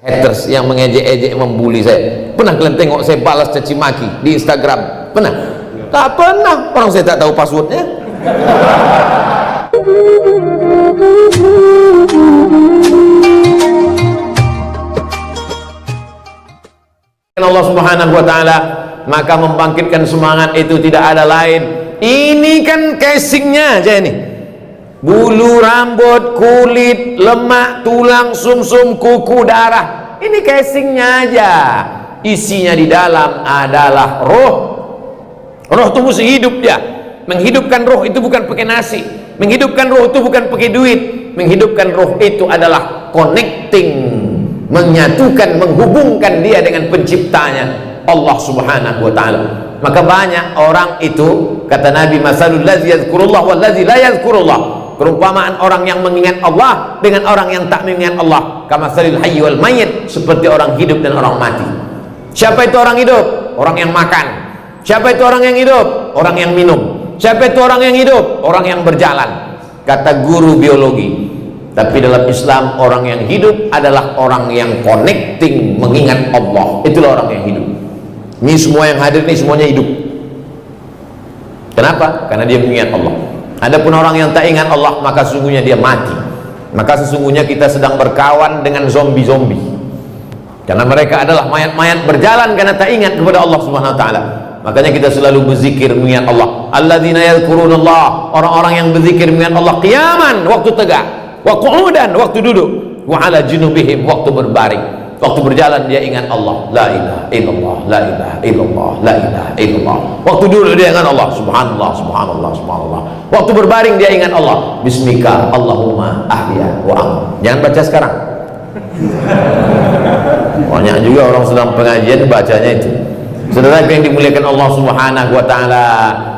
haters yang mengejek-ejek, membuli saya. Pernah kalian tengok saya balas caci maki di Instagram? Pernah? Tak pernah. Orang saya tak tahu passwordnya. Allah Subhanahu wa ta'ala, maka membangkitkan semangat itu tidak ada lain. Ini kan casingnya aja ini. Bulu, rambut, kulit, lemak, tulang, sumsum, kuku, darah. Ini casingnya aja. Isinya di dalam adalah roh. Roh itu mesti hidup dia. Menghidupkan roh itu bukan pakai nasi. Menghidupkan roh itu bukan pakai duit. Menghidupkan roh itu adalah connecting, menyatukan, menghubungkan dia dengan penciptanya, Allah Subhanahu wa ta'ala. Maka banyak orang itu, kata Nabi, masalul ladzi yadhkurullah wal ladzi la yadhkurullah. Perumpamaan orang yang mengingat Allah dengan orang yang tak mengingat Allah, kamasalil hayy wal mayyit, seperti orang hidup dan orang mati. Siapa itu orang hidup? Orang yang makan. Siapa itu orang yang hidup? Orang yang minum. Siapa itu orang yang hidup? Orang yang berjalan, kata guru biologi. Tapi dalam Islam, orang yang hidup adalah orang yang connecting, mengingat Allah. Itulah orang yang hidup. Ini semua yang hadir ini semuanya hidup. Kenapa? Karena dia mengingat Allah. Adapun orang yang tak ingat Allah, maka sesungguhnya dia mati. Maka sesungguhnya kita sedang berkawan dengan zombie-zombie. Karena mereka adalah mayat-mayat berjalan karena tak ingat kepada Allah Subhanahu wa ta'ala. Makanya kita selalu berzikir mengingat Allah. Alladzina yadhkurunallah, orang-orang yang berzikir mengingat Allah qiyaman, waktu tegak, wa qu'udan, waktu duduk, wa ala junubihim, waktu berbaring. Waktu berjalan dia ingat Allah, la ilaha illallah, la ilaha illallah, la ilaha illallah. Waktu duduk dia ingat Allah, subhanallah, subhanallah, subhanallah. Waktu berbaring dia ingat Allah, bismika Allahumma ahya wa am. Jangan baca sekarang. Banyak juga orang sedang pengajian bacanya itu. Saudara yang dimuliakan Allah Subhanahu wa ta'ala,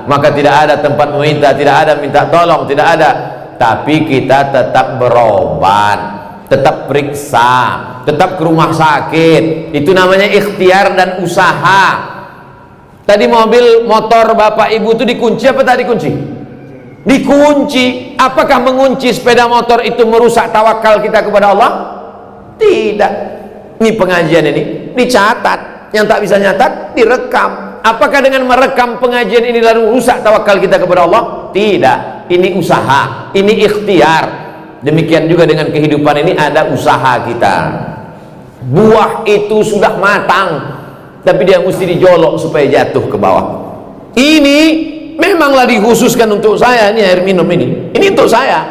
maka tidak ada tempat meminta, tidak ada minta tolong, tidak ada. Tapi kita tetap berobat, tetap periksa, tetap ke rumah sakit. Itu namanya ikhtiar dan usaha. Tadi mobil motor bapak ibu itu dikunci apa tak dikunci? Dikunci. Apakah mengunci sepeda motor itu merusak tawakal kita kepada Allah? Tidak. Ini pengajian ini dicatat. Yang tak bisa nyatat direkam. Apakah dengan merekam pengajian ini lalu rusak tawakal kita kepada Allah? Tidak. Ini usaha, ini ikhtiar. Demikian juga dengan kehidupan ini ada usaha kita. Buah itu sudah matang, tapi dia mesti dijolok supaya jatuh ke bawah. Ini memanglah dikhususkan untuk saya, ini air minum ini untuk saya.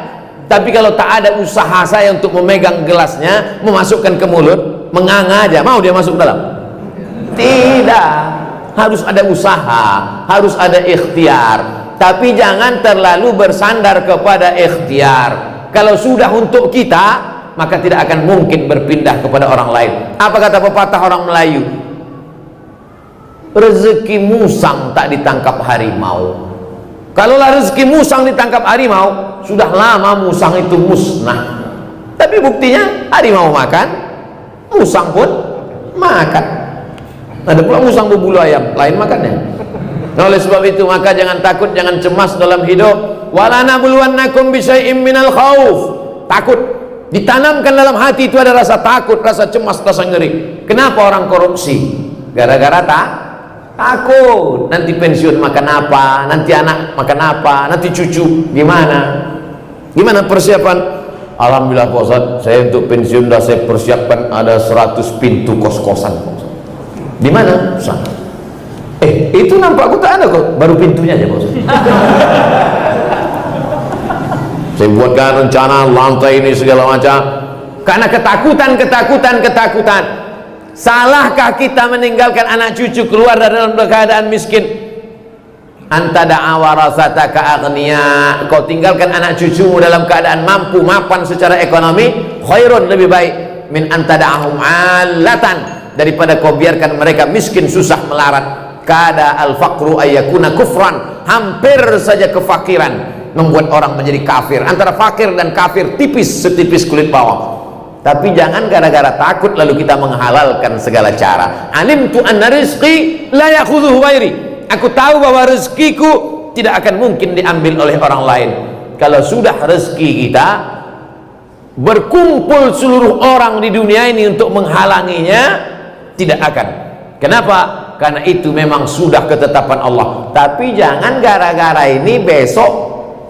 Tapi kalau tak ada usaha saya untuk memegang gelasnya, memasukkan ke mulut, menganga aja, mau dia masuk dalam? Tidak. Harus ada usaha, harus ada ikhtiar. Tapi jangan terlalu bersandar kepada ikhtiar. Kalau sudah untuk kita, maka tidak akan mungkin berpindah kepada orang lain. Apa kata pepatah orang Melayu? Rezeki musang tak ditangkap harimau. Kalaulah rezeki musang ditangkap harimau, sudah lama musang itu musnah. Tapi buktinya harimau makan, musang pun makan. Ada pula musang berbulu ayam, lain makannya. Nah, oleh sebab itu maka jangan takut, jangan cemas dalam hidup. Wala nabluwannakum bisyai'im minal khauf. Takut ditanamkan dalam hati itu ada rasa takut, rasa cemas, rasa ngeri. Kenapa orang korupsi? Gara-gara takut. Nanti pensiun makan apa? Nanti anak makan apa? Nanti cucu gimana? Gimana persiapan? Alhamdulillah Pak Ustaz, saya untuk pensiun dah saya persiapkan ada 100 pintu kos-kosan. Di mana? Sana. Itu nampakku tak ada kok, baru pintunya aja Pak. Saya buatkan rencana lantai ini segala macam karena ketakutan. Salahkah kita meninggalkan anak cucu keluar dari dalam keadaan miskin? Anta da'a warasataka aghniya, kau tinggalkan anak cucumu dalam keadaan mampu, mapan secara ekonomi, khairun, lebih baik min anta da'ahum 'allatan, daripada kau biarkan mereka miskin, susah, melarat. Kada al-faqru ayyakuna kufran, hampir saja kefakiran membuat orang menjadi kafir. Antara fakir dan kafir tipis, setipis kulit bawang. Tapi jangan gara-gara takut lalu kita menghalalkan segala cara. Alimtu anna rizqi la yakhudhuhu ghairi, aku tahu bahwa rezekiku tidak akan mungkin diambil oleh orang lain. Kalau sudah rezeki kita berkumpul seluruh orang di dunia ini untuk menghalanginya, tidak akan. Kenapa? Karena itu memang sudah ketetapan Allah. Tapi jangan gara-gara ini besok,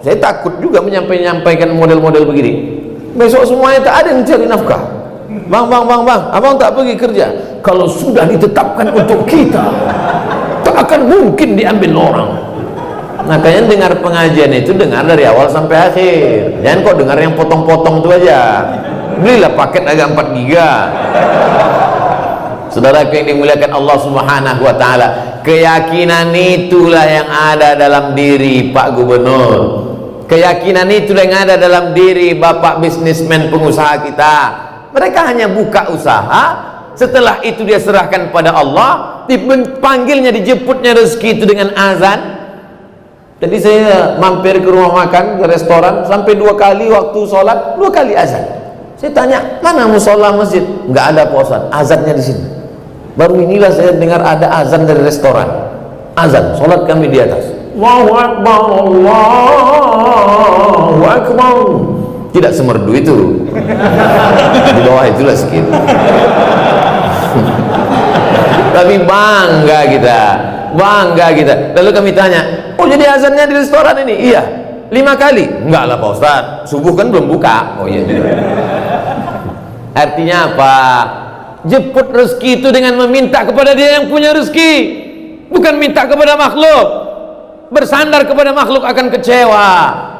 saya takut juga menyampaikan model-model begini. Besok semuanya tak ada yang cari nafkah. Bang, abang tak pergi kerja. Kalau sudah ditetapkan untuk kita, tak akan mungkin diambil orang. Makanya dengar pengajian itu dengar dari awal sampai akhir. Jangan kok dengar yang potong-potong itu aja. Belilah paket agak 4 giga. Saudara yang dimuliakan Allah Subhanahu wa taala, keyakinan itulah yang ada dalam diri Pak Gubernur. Keyakinan itulah yang ada dalam diri Bapak bisnismen pengusaha kita. Mereka hanya buka usaha, setelah itu dia serahkan pada Allah, dipanggilnya, dijemputnya rezeki itu dengan azan. Jadi saya mampir ke rumah makan, ke restoran, sampai 2 kali waktu sholat, 2 kali azan. Saya tanya, mana musola masjid? Nggak ada Pak Ustaz, azannya di sini. Baru inilah saya dengar ada azan dari restoran. Azan, sholat kami di atas. Allahu Akbar, Allahu Akbar. Tidak semerdu itu. Di bawah itulah sedikit. Tapi bangga kita. Lalu kami tanya, oh jadi azannya di restoran ini? Iya. 5 kali? Enggak lah Pak Ustaz, subuh kan belum buka. Oh iya. Artinya apa? Jemput rezeki itu dengan meminta kepada dia yang punya rezeki, bukan minta kepada makhluk. Bersandar kepada makhluk akan kecewa.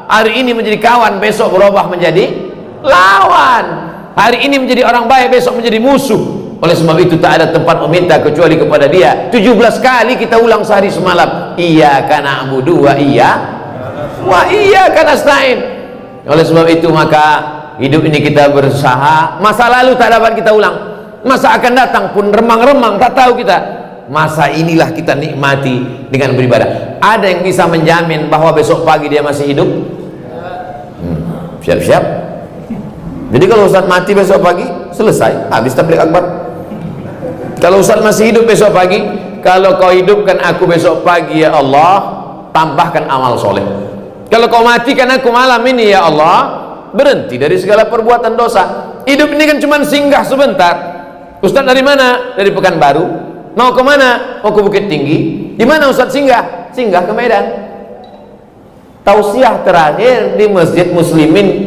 Hari ini menjadi kawan, besok berubah menjadi lawan. Hari ini menjadi orang baik, besok menjadi musuh. Oleh sebab itu tak ada tempat meminta kecuali kepada dia. 17 kali kita ulang sehari semalam, iyyaka na'budu wa iyyaka nasta'in. Oleh sebab itu maka hidup ini kita berusaha. Masa lalu tak dapat kita ulang, masa akan datang pun remang-remang tak tahu kita. Masa inilah kita nikmati dengan beribadah. Ada yang bisa menjamin bahwa besok pagi dia masih hidup? Siap-siap. Jadi kalau Ustaz mati besok pagi, selesai, habis tabligh akbar. Kalau Ustaz masih hidup besok pagi, kalau kau hidupkan aku besok pagi ya Allah, tambahkan amal soleh. Kalau kau matikan aku malam ini ya Allah, berhenti dari segala perbuatan dosa. Hidup ini kan cuma singgah sebentar. Ustaz dari mana? Dari Pekanbaru. Mau ke mana? Mau ke Bukit Tinggi. Di mana Ustaz singgah? Singgah ke Medan. Tausiah terakhir di Masjid Muslimin.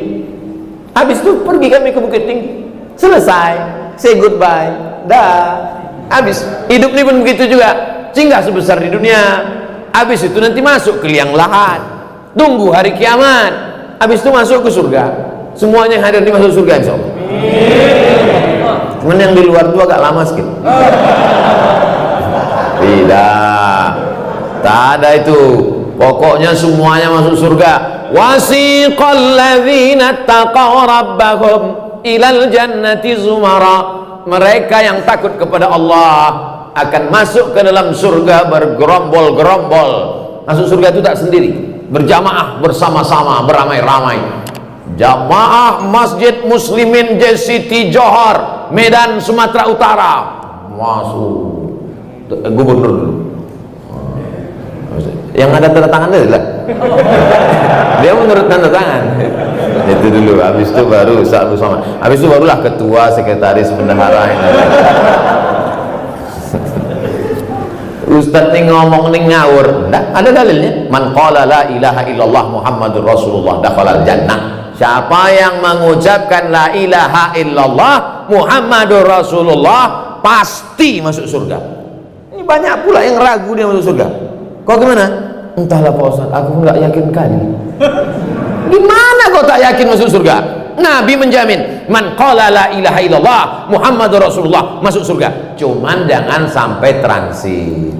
Habis itu pergi kami ke Bukit Tinggi. Selesai, say goodbye, dah. Habis. Hidup ini pun begitu juga. Singgah sebesar di dunia. Habis itu nanti masuk ke liang lahat. Tunggu hari kiamat. Habis itu masuk ke surga. Semuanya yang hadir di masuk surga insya Allah. Cuman yang di luar itu agak lama sedikit. Tidak, tak ada itu. Pokoknya semuanya masuk surga. Wasiqal ladzina taqaw rabbahum ilal jannati zumara. Mereka yang takut kepada Allah akan masuk ke dalam surga bergerombol-gerombol. Masuk surga itu tak sendiri, berjamaah, bersama-sama, beramai-ramai. Jamaah Masjid Muslimin JCT Johor, Medan, Sumatera Utara. Masuk gubernur dulu. Yang ada tanda tangan dia lah. Dia menurut tanda tangan. Itu dulu, habis itu baru Ustaz bersama. Habis itu barulah ketua, sekretaris, bendahara. Ustaz nih ngomong nih ngawur. Enggak, ada dalilnya. Man qala la ilaha illallah Muhammadur Rasulullah dakhalal jannah. Siapa yang mengucapkan la ilaha illallah Muhammadur Rasulullah pasti masuk surga. Ini banyak pula yang ragu dia masuk surga. Kok gimana? Entahlah Pak Ustaz, aku nggak yakin kali. Gimana kau tak yakin masuk surga? Nabi menjamin, man qala la ilaha illallah Muhammadur Rasulullah masuk surga. Cuman jangan sampai transit.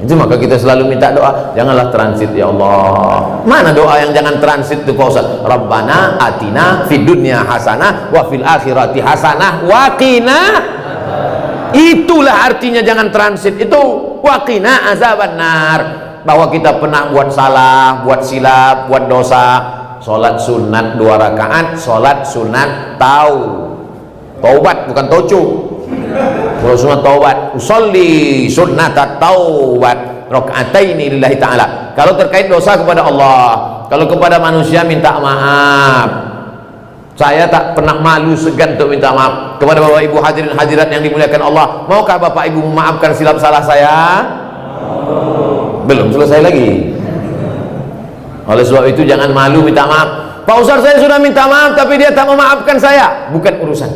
Itu maka kita selalu minta doa, janganlah transit ya Allah. Mana doa yang jangan transit itu Pak Ustaz? Rabbana atina fid dunya hasanah wa fil akhirati hasanah wa qina. Itulah artinya jangan transit itu, wa qina azabannar. Bahwa kita pernah buat salah, buat silap, buat dosa. Sholat sunat 2 rakaat, sholat sunat taubat bukan taucu. Kalau sunat taubat, usolli sunnata taubat raka'ataini lillahi ta'ala. Kalau terkait dosa kepada Allah, kalau kepada manusia minta maaf. Saya tak pernah malu segan untuk minta maaf kepada Bapak Ibu hadirin hadirat yang dimuliakan Allah. Maukah Bapak Ibu memaafkan silap salah saya? Belum selesai lagi. Oleh sebab itu jangan malu minta maaf. Pak Ustaz, saya sudah minta maaf tapi dia tak memaafkan saya. Bukan urusan.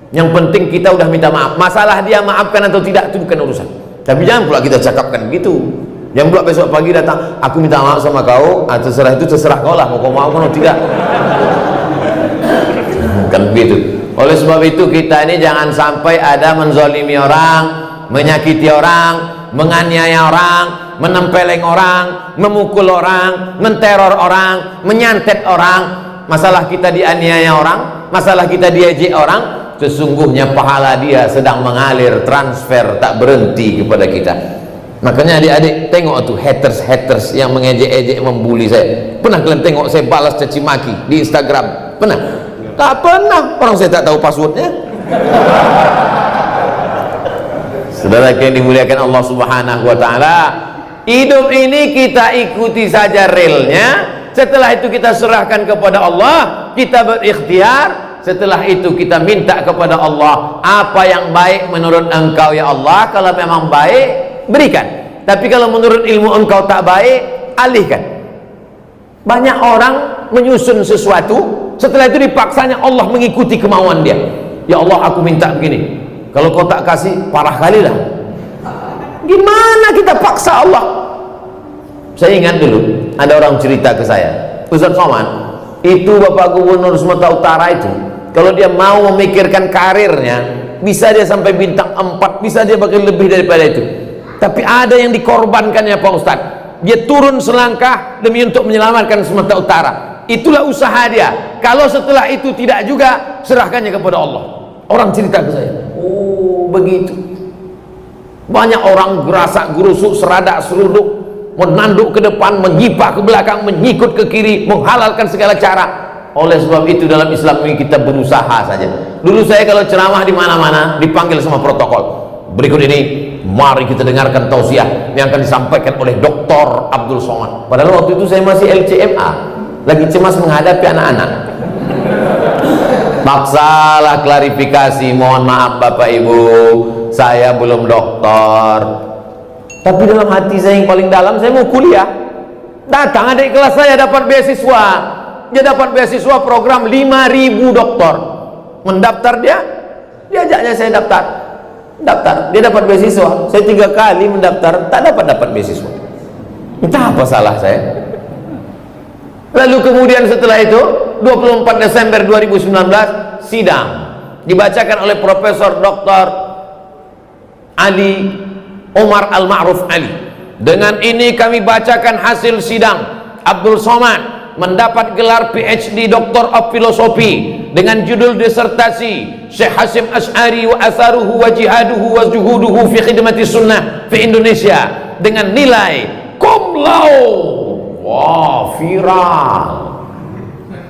Yang penting kita udah minta maaf. Masalah dia maafkan atau tidak itu bukan urusan. Tapi jangan pula kita cakapkan begitu. Jangan pula besok pagi datang, aku minta maaf sama kau, terserah itu terserah kau lah, mau kau maafkan atau tidak. Kan begitu. Oleh sebab itu kita ini jangan sampai ada menzalimi orang, menyakiti orang, menganiaya orang, menempeleng orang, memukul orang, menteror orang, menyantet orang. Masalah kita dianiaya orang, masalah kita diejek orang, sesungguhnya pahala dia sedang mengalir transfer tak berhenti kepada kita. Makanya adik-adik tengok tuh haters yang mengejek-ejek, membuli saya. Pernah kalian tengok saya balas caci maki di Instagram? Pernah? Tak pernah, orang saya tak tahu passwordnya. Saudara yang dimuliakan Allah Subhanahu wa taala, hidup ini kita ikuti saja realnya. Setelah itu kita serahkan kepada Allah, kita berikhtiar. Setelah itu kita minta kepada Allah, apa yang baik menurut engkau ya Allah. Kalau memang baik, berikan. Tapi kalau menurut ilmu engkau tak baik, alihkan. Banyak orang menyusun sesuatu, setelah itu dipaksanya Allah mengikuti kemauan dia. Ya Allah, aku minta begini, kalau kau tak kasih, parah kali lah. Gimana kita paksa Allah? Saya ingat dulu ada orang cerita ke saya, Ustaz Somad, itu Bapak Gubernur Sumatera Utara itu, kalau dia mau memikirkan karirnya, bisa dia sampai bintang 4, bisa dia bahkan lebih daripada itu. Tapi ada yang dikorbankannya Pak Ustadz. Dia turun selangkah demi untuk menyelamatkan Sumatera Utara. Itulah usaha dia. Kalau setelah itu tidak juga, serahkannya kepada Allah. Orang cerita ke saya, oh begitu. Banyak orang gerasak gerusuk, seradak seruduk, menanduk ke depan, menyipah ke belakang, menyikut ke kiri, menghalalkan segala cara. Oleh sebab itu dalam Islam ini kita berusaha saja. Dulu saya kalau ceramah di mana-mana dipanggil sama protokol. Berikut ini mari kita dengarkan tausiah yang akan disampaikan oleh Dr. Abdul Somad. Padahal waktu itu saya masih LCMA, lagi cemas menghadapi anak-anak. Paksalah klarifikasi, mohon maaf Bapak Ibu, saya belum doktor. Tapi dalam hati saya yang paling dalam, saya mau kuliah. Datang adik kelas saya dapat beasiswa. Dia dapat beasiswa program 5.000 doktor. Mendaftar dia ajaknya saya daftar. Dia dapat beasiswa. Saya 3 kali mendaftar, tak dapat beasiswa. Entah apa salah saya. Lalu kemudian setelah itu 24 Desember 2019 sidang dibacakan oleh Profesor Dr. Ali Omar Al-Ma'ruf Ali. Dengan ini kami bacakan hasil sidang. Abdul Somad mendapat gelar PhD Doctor of Philosophy dengan judul disertasi Syekh Hasyim Asy'ari wa atharuhu wa jihaduhu wa juhuduhu fi khidmati sunnah fi Indonesia dengan nilai cum laude. Wah, viral.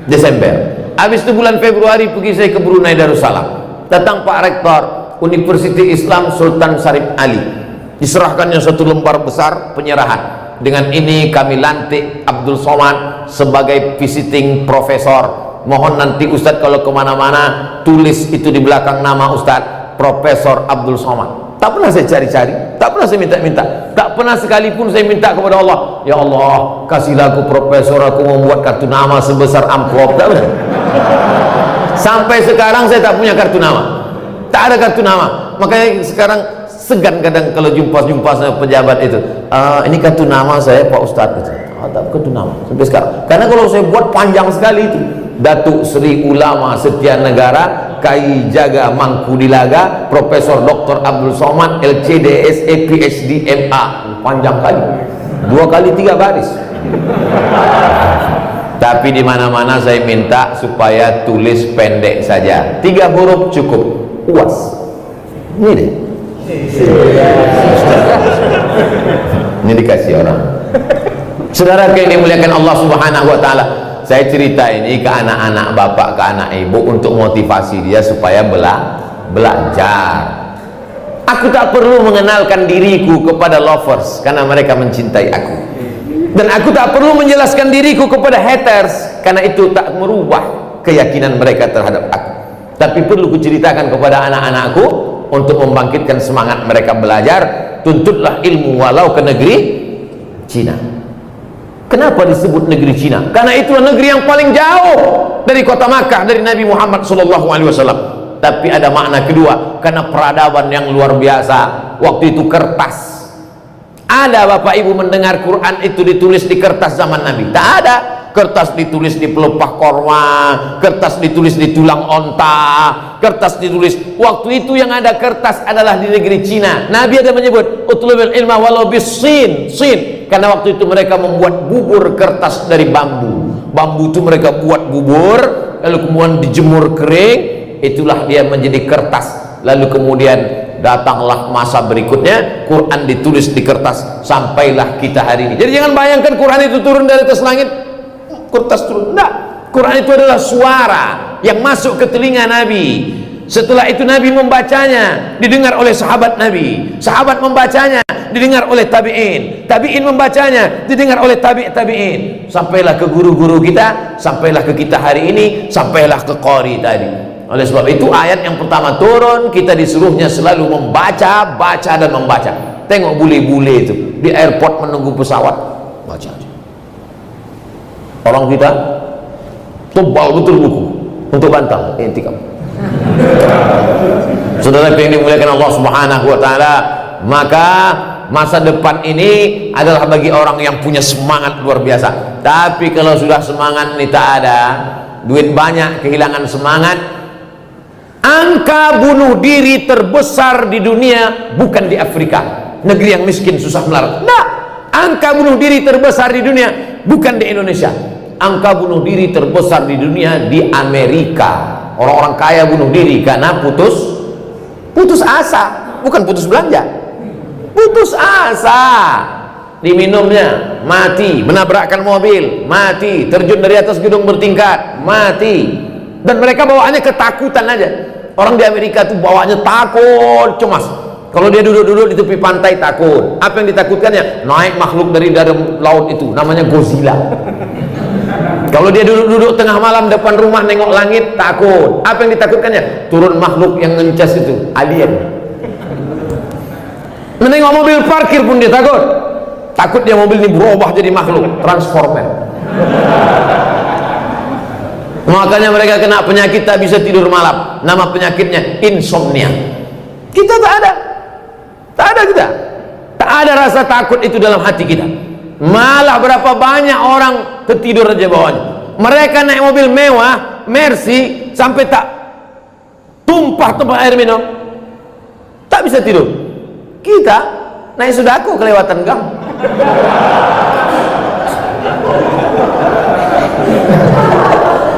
Desember. Habis itu bulan Februari pergi saya ke Brunei Darussalam. Datang Pak Rektor Universiti Islam Sultan Syarif Ali. Diserahkannya satu lembar besar penyerahan. Dengan ini kami lantik Abdul Somad sebagai visiting profesor. Mohon nanti Ustadz kalau kemana-mana tulis itu di belakang nama Ustadz, Profesor Abdul Somad. Tak pernah saya cari-cari, tak pernah saya minta-minta, tak pernah sekalipun saya minta kepada Allah, ya Allah kasihlah aku profesor, aku membuat kartu nama sebesar amplop. Tak pernah. Sampai sekarang saya tak punya kartu nama, tak ada kartu nama. Makanya sekarang segan kadang kalau jumpa sama pejabat itu, ini kartu nama saya Pak Ustadz. Tak kartu nama sampai sekarang. Karena kalau saya buat panjang sekali itu, Datuk Seri Ulama Setia Negara Kai Jaga Mangkudilaga Profesor Dr. Abdul Somad LCD SE PhD MA, panjang kali, 2 kali 3 baris. Tapi di mana-mana saya minta supaya tulis pendek saja, 3 huruf cukup, UAS. Ini deh. Ini dikasih orang. Saudara yang dimuliakan Allah Subhanahu wa taala, saya cerita ini ke anak-anak bapak, ke anak ibu untuk motivasi dia supaya belajar. Aku tak perlu mengenalkan diriku kepada lovers karena mereka mencintai aku, dan aku tak perlu menjelaskan diriku kepada haters karena itu tak merubah keyakinan mereka terhadap aku. Tapi perlu kuceritakan kepada anak-anakku untuk membangkitkan semangat mereka belajar. Tuntutlah ilmu walau ke negeri Cina. Kenapa disebut negeri Cina? Karena itulah negeri yang paling jauh dari kota Makkah, dari Nabi Muhammad SAW. Tapi ada makna kedua, karena peradaban yang luar biasa. Waktu itu kertas. Ada Bapak Ibu mendengar Quran itu ditulis di kertas zaman Nabi? Tak ada. Kertas ditulis di pelepah korma, kertas ditulis di tulang onta, kertas ditulis. Waktu itu yang ada kertas adalah di negeri Cina. Nabi ada menyebut utlubul ilma walau bisin, sin. Karena waktu itu mereka membuat bubur kertas dari bambu. Bambu itu mereka buat bubur, lalu kemudian dijemur kering. Itulah dia menjadi kertas. Lalu kemudian datanglah masa berikutnya, Quran ditulis di kertas, sampailah kita hari ini. Jadi jangan bayangkan Quran itu turun dari atas langit, kertas turun. Enggak, Quran itu adalah suara yang masuk ke telinga Nabi. Setelah itu Nabi membacanya, didengar oleh sahabat Nabi. Sahabat membacanya, didengar oleh tabi'in. Tabi'in membacanya, didengar oleh tabi'in. Sampailah ke guru-guru kita, sampailah ke kita hari ini, sampailah ke qari tadi. Oleh sebab itu ayat yang pertama turun, kita disuruhnya selalu membaca, baca dan membaca. Tengok bule-bule itu di airport menunggu pesawat, baca aja. Orang kita tebal betul buku untuk bantal intikam. Saudara yang dimuliakan Allah Subhanahu wa taala, maka masa depan ini adalah bagi orang yang punya semangat luar biasa. Tapi kalau sudah semangat ini tak ada, duit banyak, kehilangan semangat, angka bunuh diri terbesar di dunia bukan di Afrika, negeri yang miskin susah melarat. Nah, angka bunuh diri terbesar di dunia bukan di Indonesia. Angka bunuh diri terbesar di dunia di Amerika. Orang-orang kaya bunuh diri karena putus asa, bukan putus belanja. Putus asa. Diminumnya, mati. Menabrakkan mobil, mati. Terjun dari atas gedung bertingkat, mati. Dan mereka bawaannya ketakutan aja. Orang di Amerika tuh bawaannya takut, cemas. Kalau dia duduk-duduk di tepi pantai takut. Apa yang ditakutkannya? Naik makhluk dari dalam laut itu, namanya Godzilla. Kalau dia duduk-duduk tengah malam depan rumah nengok langit, takut. Apa yang ditakutkannya? Turun makhluk yang ngencas itu, alien. Menengok mobil parkir pun dia takut. Takut dia mobil ini berubah jadi makhluk transformer. Makanya mereka kena penyakit tak bisa tidur malam. Nama penyakitnya insomnia. Kita tak ada. Tak ada kita. Tak ada rasa takut itu dalam hati kita. Malah berapa banyak orang tertidur aja bawahnya. Mereka naik mobil mewah, Mercy, sampai tak tumpah tempat air minum, tak bisa tidur. Kita naik Sudako kelewatan gang.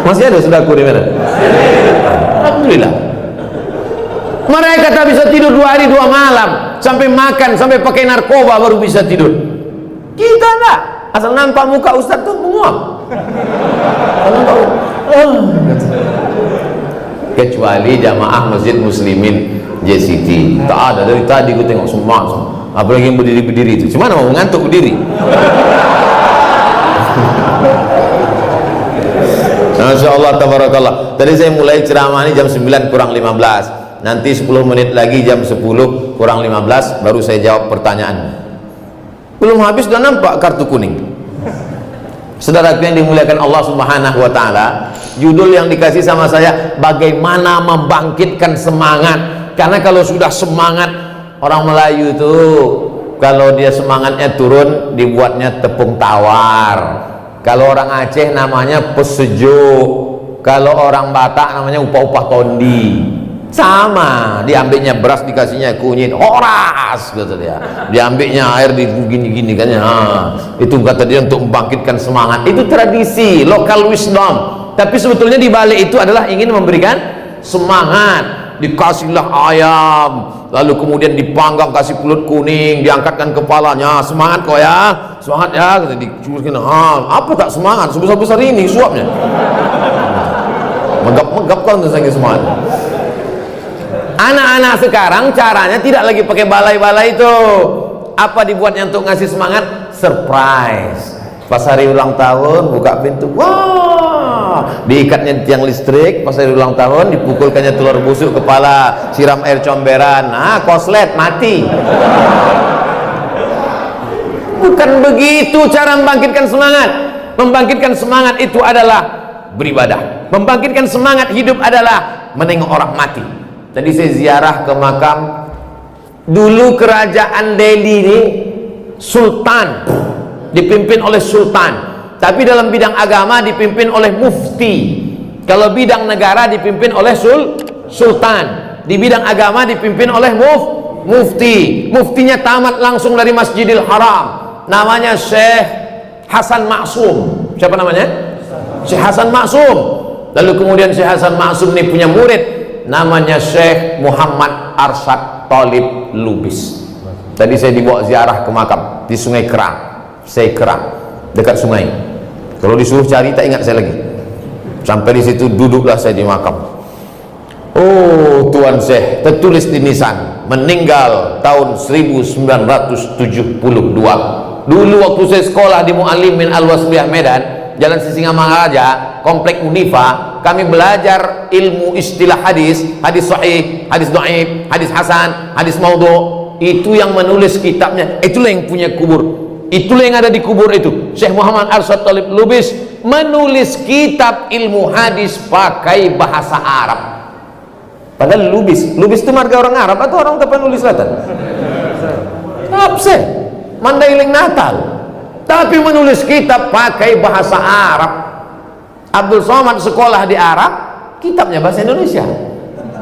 Masih ada Sudako di mana? Alhamdulillah. Mereka tak bisa tidur 2 hari 2 malam, sampai makan, sampai pakai narkoba baru bisa tidur. Kita enggak, asal nampak muka ustaz tuh menguap. Kecuali jamaah Masjid Muslimin JCT, tak ada. Dari tadi gue tengok semua, apalagi yang berdiri-berdiri itu. Cuma mau ngantuk berdiri. Masya Allah, tabarakallah. Tadi saya mulai ceramah ini jam 9 kurang 15. Nanti 10 menit lagi jam 10 kurang 15 baru saya jawab pertanyaan. Belum habis sudah nampak kartu kuning. Saudara yang dimuliakan Allah Subhanahu wa taala, judul yang dikasih sama saya, bagaimana membangkitkan semangat. Karena kalau sudah semangat, orang Melayu itu kalau dia semangatnya turun dibuatnya tepung tawar. Kalau orang Aceh namanya pesejuk. Kalau orang Batak namanya upah-upah tondi. Sama, diambilnya beras dikasihnya kunyit, horas kata dia. Diambilnya air di gini-gini kan ya. Itu kata dia untuk membangkitkan semangat. Itu tradisi, local wisdom. Tapi sebetulnya di balik itu adalah ingin memberikan semangat. Dikasihlah ayam, lalu kemudian dipanggang, kasih pulut kuning, diangkatkan kepalanya. Semangat kok ya, semangat ya, kata dicuruskan. Apa tak semangat? Sebesar-besar ini suapnya. Megap-megap kan tuh saking semangat. Anak-anak sekarang caranya tidak lagi pakai balai-balai itu. Apa dibuatnya untuk ngasih semangat? Surprise. Pas hari ulang tahun buka pintu, wah, diikatnya di tiang listrik pas hari ulang tahun, dipukulkannya telur busuk kepala, siram air comberan, koslet, mati. Bukan begitu cara membangkitkan semangat. Membangkitkan semangat itu adalah beribadah. Membangkitkan semangat hidup adalah menengok orang mati. Tadi saya ziarah ke makam. Dulu kerajaan Delhi ini sultan, dipimpin oleh sultan. Tapi dalam bidang agama dipimpin oleh mufti. Kalau bidang negara dipimpin oleh sultan. Di bidang agama dipimpin oleh mufti. Muftinya tamat langsung dari Masjidil Haram. Namanya Syekh Hasan Maksum. Siapa namanya? Syekh Hasan Maksum. Lalu kemudian Syekh Hasan Maksum ini punya murid namanya Syekh Muhammad Arsyad Thalib Lubis. Tadi saya dibawa ziarah ke makam di Sungai Kerang, dekat sungai. Kalau disuruh cari tak ingat saya lagi. Sampai di situ duduklah saya di makam. Oh, Tuan Syekh, tertulis di nisan, meninggal tahun 1972. Dulu waktu saya sekolah di Muallimin Al-Wasliyah Medan, Jalan Sisingamangaraja, Komplek Unifa, kami belajar ilmu istilah hadis, hadis sahih, hadis dhaif, hadis hasan, hadis maudhu. Itu yang menulis kitabnya, itulah yang punya kubur. Itulah yang ada di kubur itu. Syekh Muhammad Arsyad Thalib Lubis menulis kitab ilmu hadis pakai bahasa Arab. Padahal Lubis itu marga orang Arab atau orang Tapanuli Selatan? Absen, Mandailing Natal. Tapi menulis kitab pakai bahasa Arab. Abdul Somad sekolah di Arab, kitabnya bahasa Indonesia.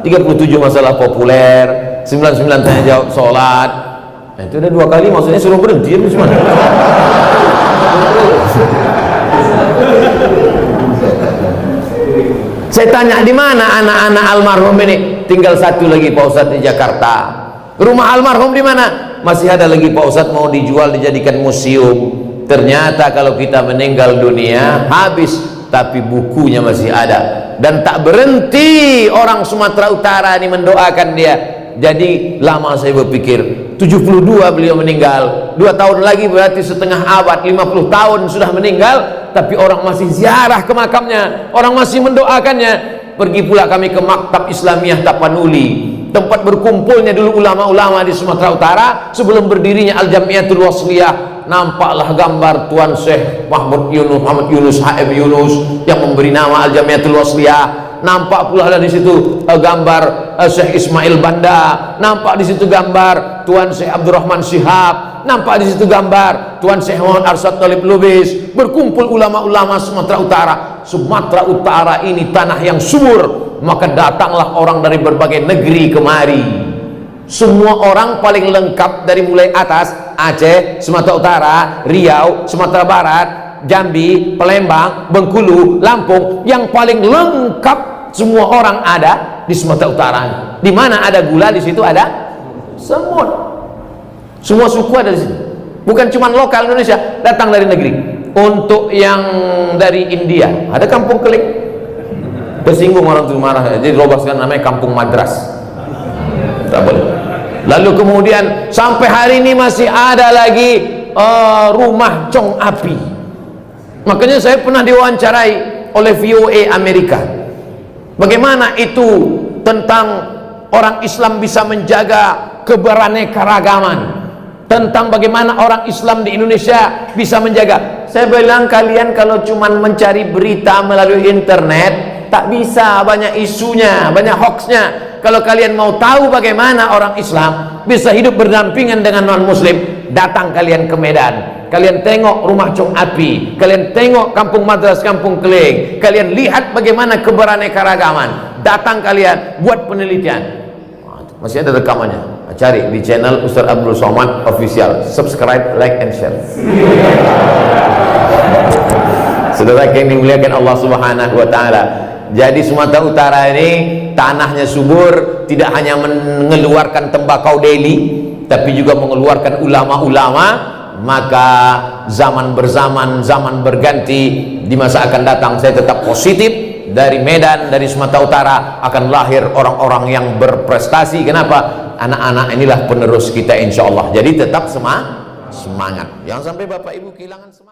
37 masalah populer, 99 tanya jawab sholat. Nah, itu udah 2 kali, maksudnya suruh berhenti itu gimana? Saya tanya di mana anak-anak almarhum ini? Tinggal satu lagi Pak Ustadz di Jakarta. Rumah almarhum di mana? Masih ada lagi Pak Ustadz, mau dijual dijadikan museum. Ternyata kalau kita meninggal dunia habis, tapi bukunya masih ada. Dan tak berhenti orang Sumatera Utara ini mendoakan dia. Jadi lama saya berpikir, 72 beliau meninggal, 2 tahun lagi berarti setengah abad, 50 tahun sudah meninggal, tapi orang masih ziarah ke makamnya, orang masih mendoakannya. Pergi pula kami ke Maktab Islamiyah Tapanuli, tempat berkumpulnya dulu ulama-ulama di Sumatera Utara sebelum berdirinya Al-Jamiatul Wasliyah. Nampaklah gambar Tuan Syekh Muhammad Yunus H.M. Yunus yang memberi nama Al-Jamiatul Wasliyah. Nampak pula ada di situ gambar Syekh Ismail Banda, nampak di situ gambar Tuan Syekh Abdurrahman Syihab, nampak di situ gambar Tuan Syekh Muhammad Arsyad Thalib Lubis. Berkumpul ulama-ulama Sumatera Utara. Sumatera Utara ini tanah yang subur, maka datanglah orang dari berbagai negeri kemari. Semua orang paling lengkap dari mulai atas, Aceh, Sumatera Utara, Riau, Sumatera Barat, Jambi, Palembang, Bengkulu, Lampung, yang paling lengkap semua orang ada di Sumatera Utara. Di mana ada gula, di situ ada semut. Semua suku ada di situ. Bukan cuma lokal Indonesia, datang dari negeri. Untuk yang dari India, ada kampung Keling. Tersinggung orang itu marah, jadi robaskan namanya kampung Madras. Tak boleh. Lalu kemudian sampai hari ini masih ada lagi rumah Cong Api. Makanya saya pernah diwawancarai oleh VOA Amerika. Bagaimana itu tentang orang Islam bisa menjaga keberaneka-ragaman, tentang bagaimana orang Islam di Indonesia bisa menjaga. Saya bilang, kalian kalau cuma mencari berita melalui internet tak bisa, banyak isunya, banyak hoaxnya. Kalau kalian mau tahu bagaimana orang Islam bisa hidup berdampingan dengan non-muslim, datang kalian ke Medan, kalian tengok rumah Cong Api, kalian tengok kampung Madras, kampung Keling, kalian lihat bagaimana keberaneka-ragaman. Datang kalian buat penelitian. Masih ada rekamannya, cari di channel Ustaz Abdul Somad Official. Subscribe, like, and share. Saudara yang dimuliakan Allah Subhanahu wa Ta'ala, jadi Sumatera Utara ini tanahnya subur, tidak hanya mengeluarkan tembakau Delhi, tapi juga mengeluarkan ulama-ulama. Maka zaman berzaman, zaman berganti, di masa akan datang saya tetap positif. Dari Medan, dari Sumatera Utara akan lahir orang-orang yang berprestasi. Kenapa? Anak-anak inilah penerus kita insya Allah. Jadi tetap semangat, jangan sampai Bapak Ibu kehilangan semangat.